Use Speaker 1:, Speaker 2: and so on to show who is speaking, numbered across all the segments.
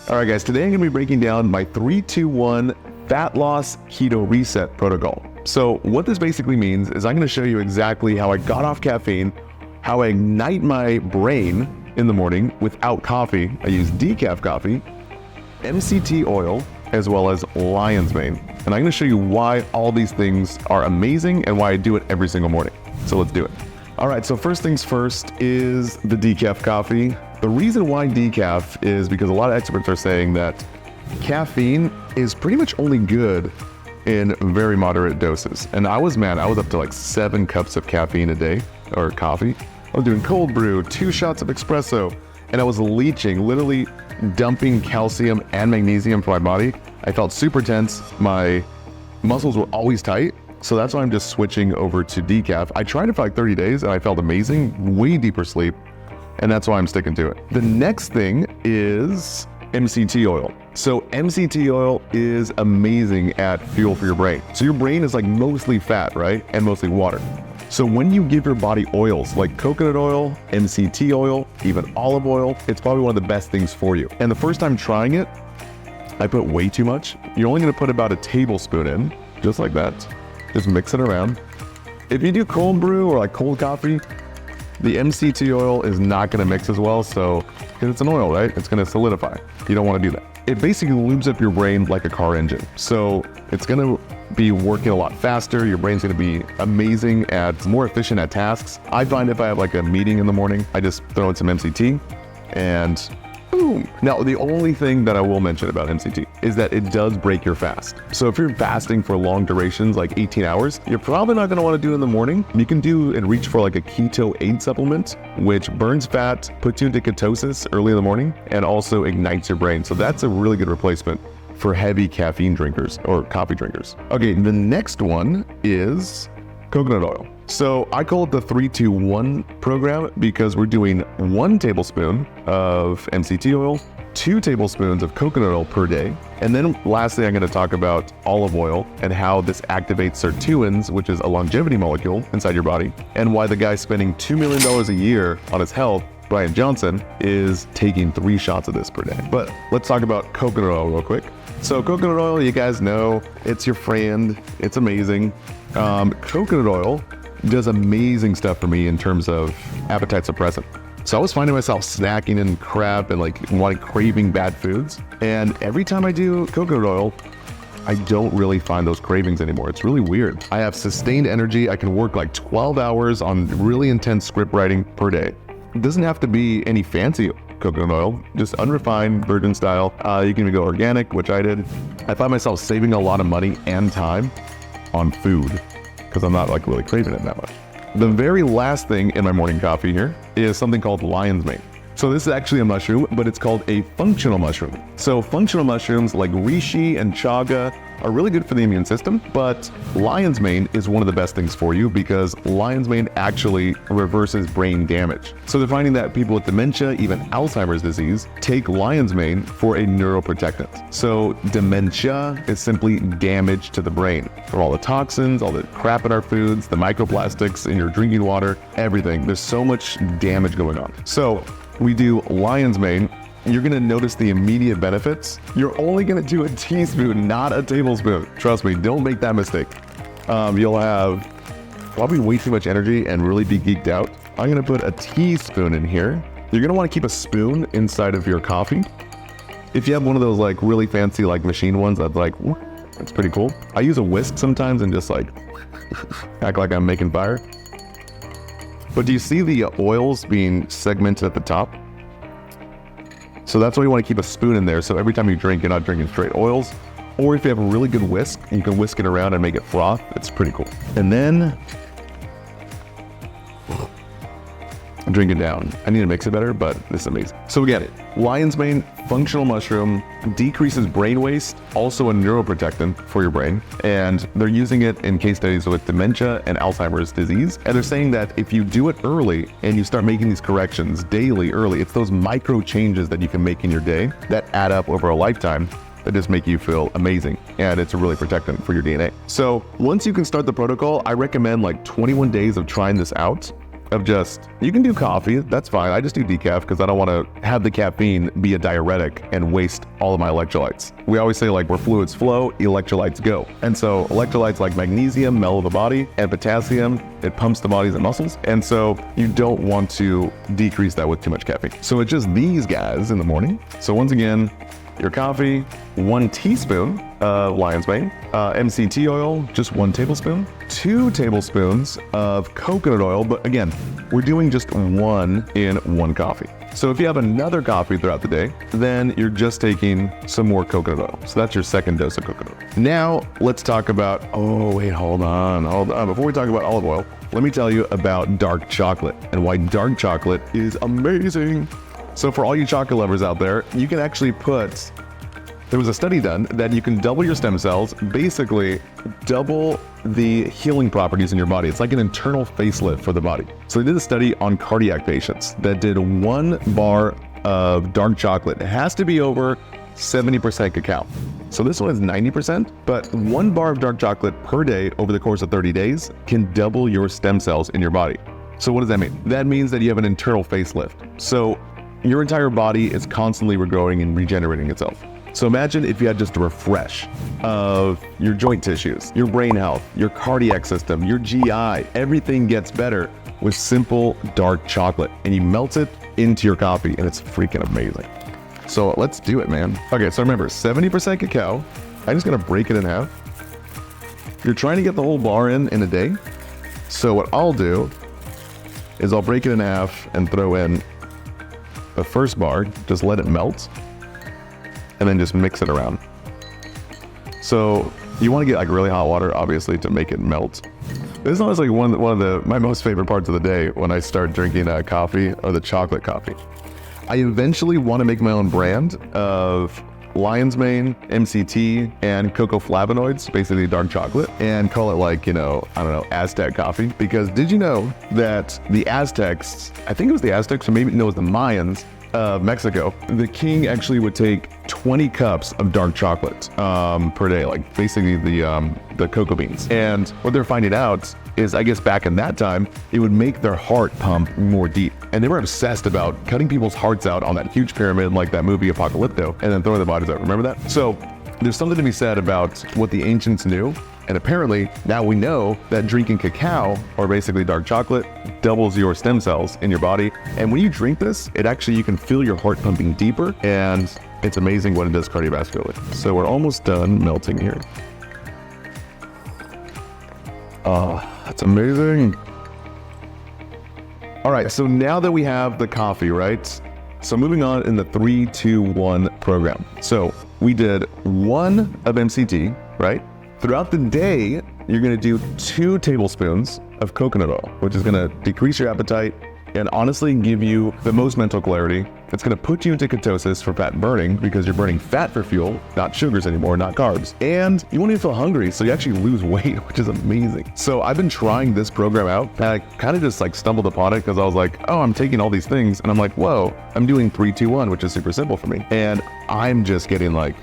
Speaker 1: All right, guys, today I'm gonna be breaking down my 3-2-1 fat loss keto reset protocol. So what this basically means is I'm gonna show you exactly how I got off caffeine, how I ignite my brain in the morning without coffee. I use decaf coffee, MCT oil, as well as lion's mane. And I'm gonna show you why all these things are amazing and why I do it every single morning. So let's do it. All right, so first things first is the decaf coffee. The reason why decaf is because a lot of experts are saying that caffeine is pretty much only good in very moderate doses. And I was up to like 7 cups of caffeine a day, or coffee. I was doing cold brew, 2 shots of espresso, and I was leaching, literally dumping calcium and magnesium for my body. I felt super tense. My muscles were always tight. So that's why I'm just switching over to decaf. I tried it for like 30 days and I felt amazing, way deeper sleep. And that's why I'm sticking to it. The next thing is MCT oil. So MCT oil is amazing at fuel for your brain. So your brain is like mostly fat, right? And mostly water. So when you give your body oils like coconut oil, MCT oil, even olive oil, it's probably one of the best things for you. And the first time trying it, I put way too much. You're only gonna put about a tablespoon in, just like that. Just mix it around. If you do cold brew or like cold coffee, the MCT oil is not gonna mix as well, so, because it's an oil, right? It's gonna solidify. You don't wanna do that. It basically lubes up your brain like a car engine. So it's gonna be working a lot faster. Your brain's gonna be amazing more efficient at tasks. I find if I have like a meeting in the morning, I just throw in some MCT and boom. Now, the only thing that I will mention about MCT is that it does break your fast. So if you're fasting for long durations, like 18 hours, you're probably not gonna wanna do it in the morning. You can do and reach for like a keto aid supplement, which burns fat, puts you into ketosis early in the morning, and also ignites your brain. So that's a really good replacement for heavy caffeine drinkers or coffee drinkers. Okay, the next one is coconut oil. So I call it the 3-2-1 program because we're doing 1 tablespoon of MCT oil, 2 tablespoons of coconut oil per day. And then lastly, I'm gonna talk about olive oil and how this activates sirtuins, which is a longevity molecule inside your body, and why the guy spending $2 million a year on his health, Brian Johnson, is taking 3 shots of this per day. But let's talk about coconut oil real quick. So coconut oil, you guys know, it's your friend, it's amazing. Coconut oil does amazing stuff for me in terms of appetite suppressant. So I was finding myself snacking and crap and like craving bad foods. And every time I do coconut oil, I don't really find those cravings anymore. It's really weird. I have sustained energy. I can work like 12 hours on really intense script writing per day. It doesn't have to be any fancy coconut oil, just unrefined virgin style. You can even go organic, which I did. I find myself saving a lot of money and time on food because I'm not like really craving it that much. The very last thing in my morning coffee here is something called lion's mane. So this is actually a mushroom, but it's called a functional mushroom. So functional mushrooms like reishi and chaga are really good for the immune system, but lion's mane is one of the best things for you because lion's mane actually reverses brain damage. So they're finding that people with dementia, even Alzheimer's disease, take lion's mane for a neuroprotectant. So dementia is simply damage to the brain from all the toxins, all the crap in our foods, the microplastics in your drinking water, everything. There's so much damage going on. So we do lion's mane. You're gonna notice the immediate benefits. You're only gonna do a teaspoon, not a tablespoon. Trust me, don't make that mistake. You'll have probably way too much energy and really be geeked out. I'm gonna put a teaspoon in here. You're gonna wanna keep a spoon inside of your coffee. If you have one of those like really fancy like machine ones that's like, that's pretty cool. I use a whisk sometimes and just like act like I'm making fire. But do you see the oils being segmented at the top? So that's why you want to keep a spoon in there. So every time you drink, you're not drinking straight oils. Or if you have a really good whisk, you can whisk it around and make it froth. It's pretty cool. And then drink it down. I need to mix it better, but this is amazing. So again, lion's mane, functional mushroom, decreases brain waste, also a neuroprotectant for your brain. And they're using it in case studies with dementia and Alzheimer's disease. And they're saying that if you do it early and you start making these corrections daily, early, it's those micro changes that you can make in your day that add up over a lifetime that just make you feel amazing. And it's a really protectant for your DNA. So once you can start the protocol, I recommend like 21 days of trying this out. of just, you can do coffee, that's fine. I just do decaf because I don't want to have the caffeine be a diuretic and waste all of my electrolytes. We always say like where fluids flow, electrolytes go. And so electrolytes like magnesium mellow the body, and potassium, it pumps the bodies and muscles. And so you don't want to decrease that with too much caffeine. So it's just these guys in the morning. So once again, your coffee, 1 teaspoon of lion's mane, MCT oil, just 1 tablespoon, 2 tablespoons of coconut oil, but again, we're doing just 1 in 1 coffee. So if you have another coffee throughout the day, then you're just taking some more coconut oil. So that's your second dose of coconut oil. Now let's talk about, hold on. Before we talk about olive oil, let me tell you about dark chocolate and why dark chocolate is amazing. So for all you chocolate lovers out there, you can actually there was a study done that you can double your stem cells, basically double the healing properties in your body. It's like an internal facelift for the body. So they did a study on cardiac patients that did 1 bar of dark chocolate. It has to be over 70% cacao. So this one is 90%, but 1 bar of dark chocolate per day over the course of 30 days can double your stem cells in your body. So what does that mean? That means that you have an internal facelift. So your entire body is constantly regrowing and regenerating itself. So imagine if you had just a refresh of your joint tissues, your brain health, your cardiac system, your GI, everything gets better with simple dark chocolate, and you melt it into your coffee, and it's freaking amazing. So let's do it, man. Okay, so remember, 70% cacao. I'm just gonna break it in half. You're trying to get the whole bar in a day. So what I'll do is I'll break it in half and throw in the first bar, just let it melt, and then just mix it around. So you want to get like really hot water, obviously, to make it melt. This is honestly one of my most favorite parts of the day when I start drinking coffee, or the chocolate coffee. I eventually want to make my own brand of lion's mane, MCT, and cocoa flavonoids, basically dark chocolate, and call it like, I don't know, Aztec coffee. Because did you know that the Aztecs, I think it was the Aztecs, or maybe no, it was the Mayans of Mexico, the king actually would take 20 cups of dark chocolate per day, like basically the cocoa beans. And what they're finding out is, I guess back in that time, it would make their heart pump more deep. And they were obsessed about cutting people's hearts out on that huge pyramid, like that movie Apocalypto, and then throwing their bodies out. Remember that? So there's something to be said about what the ancients knew. And apparently now we know that drinking cacao, or basically dark chocolate, doubles your stem cells in your body. And when you drink this, you can feel your heart pumping deeper, and it's amazing what it does cardiovascularly. So we're almost done melting here. Oh, that's amazing. All right, so now that we have the coffee, right? So moving on in the 3-2-1 program. So we did 1 of MCT, right? Throughout the day, you're gonna do 2 tablespoons of coconut oil, which is gonna decrease your appetite and honestly give you the most mental clarity. It's gonna put you into ketosis for fat burning, because you're burning fat for fuel, not sugars anymore, not carbs. And you won't even feel hungry, so you actually lose weight, which is amazing. So I've been trying this program out, and I kind of just like stumbled upon it because I was like, oh, I'm taking all these things, and I'm like, whoa, I'm doing 3-2-1, which is super simple for me. And I'm just getting like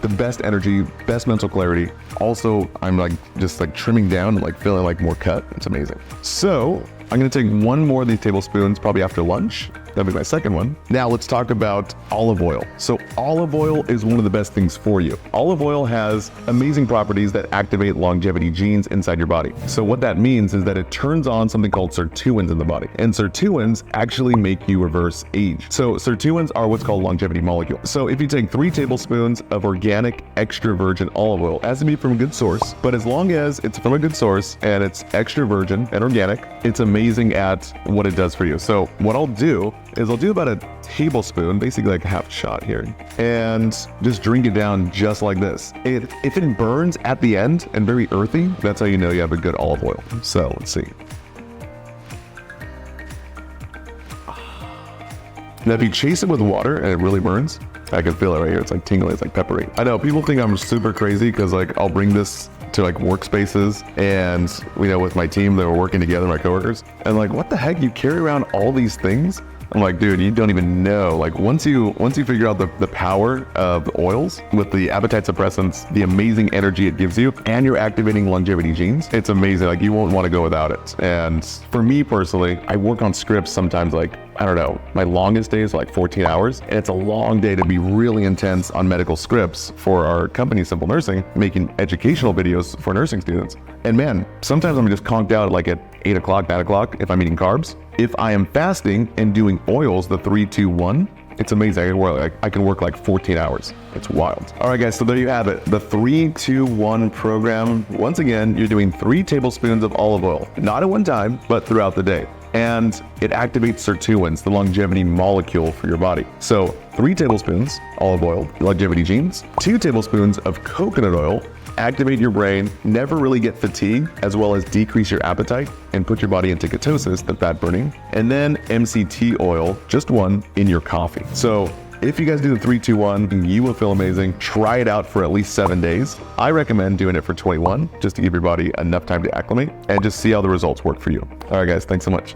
Speaker 1: the best energy, best mental clarity. Also, I'm like just like trimming down and like feeling like more cut. It's amazing. So I'm gonna take 1 more of these tablespoons probably after lunch. That'll be my second one. Now let's talk about olive oil. So olive oil is one of the best things for you. Olive oil has amazing properties that activate longevity genes inside your body. So what that means is that it turns on something called sirtuins in the body. And sirtuins actually make you reverse age. So sirtuins are what's called longevity molecules. So if you take 3 tablespoons of organic extra virgin olive oil, it has to be from a good source, but as long as it's from a good source and it's extra virgin and organic, it's amazing at what it does for you. So what I'll do is I'll do about a tablespoon, basically like half a shot here, and just drink it down just like this. If it burns at the end and very earthy, that's how you know you have a good olive oil. So let's see. Now if you chase it with water and it really burns, I can feel it right here. It's like tingling, it's like peppery. I know people think I'm super crazy because like I'll bring this to like workspaces, and with my team that were working together, my coworkers, and like, what the heck, you carry around all these things? I'm like, dude, you don't even know. Like once you figure out the power of oils with the appetite suppressants, the amazing energy it gives you, and you're activating longevity genes, it's amazing. Like you won't want to go without it. And for me personally, I work on scripts sometimes like, I don't know, my longest day is like 14 hours. And it's a long day to be really intense on medical scripts for our company, Simple Nursing, making educational videos for nursing students. And man, sometimes I'm just conked out like at 8 o'clock, 9 o'clock if I'm eating carbs. If I am fasting and doing oils, the 3-2-1, it's amazing. I can work like 14 hours. It's wild. All right, guys, so there you have it. The 3-2-1 program. Once again, you're doing 3 tablespoons of olive oil, not at one time, but throughout the day. And it activates sirtuins, the longevity molecule for your body. So 3 tablespoons olive oil, longevity genes, 2 tablespoons of coconut oil, activate your brain, never really get fatigued, as well as decrease your appetite and put your body into ketosis, the fat burning, and then MCT oil, just 1, in your coffee. So if you guys do the 3-2-1, you will feel amazing. Try it out for at least 7 days. I recommend doing it for 21, just to give your body enough time to acclimate and just see how the results work for you. All right, guys, thanks so much.